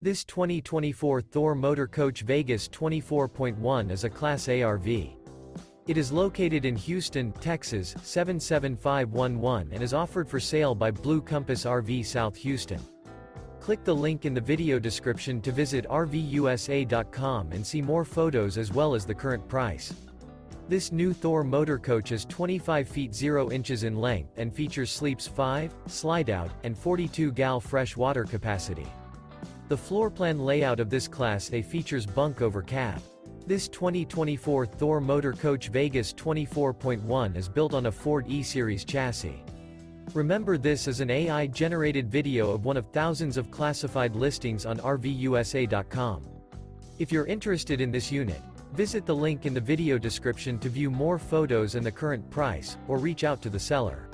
This 2024 Thor Motor Coach Vegas 24.1 is a Class A RV. It is located in Houston, Texas, 77511 and is offered for sale by Blue Compass RV South Houston. Click the link in the video description to visit RVUSA.com and see more photos as well as the current price. This new Thor Motor Coach is 25 feet 0 inches in length and features sleeps 5, Slideout, and 42 gal fresh water capacity. The floorplan layout of this Class A features Bunk Over Cab. This 2024 Thor Motor Coach Vegas 24.1 is built on a Ford E-Series chassis. Remember, this is an AI-generated video of one of thousands of classified listings on RVUSA.com. If you're interested in this unit, visit the link in the video description to view more photos and the current price, or reach out to the seller.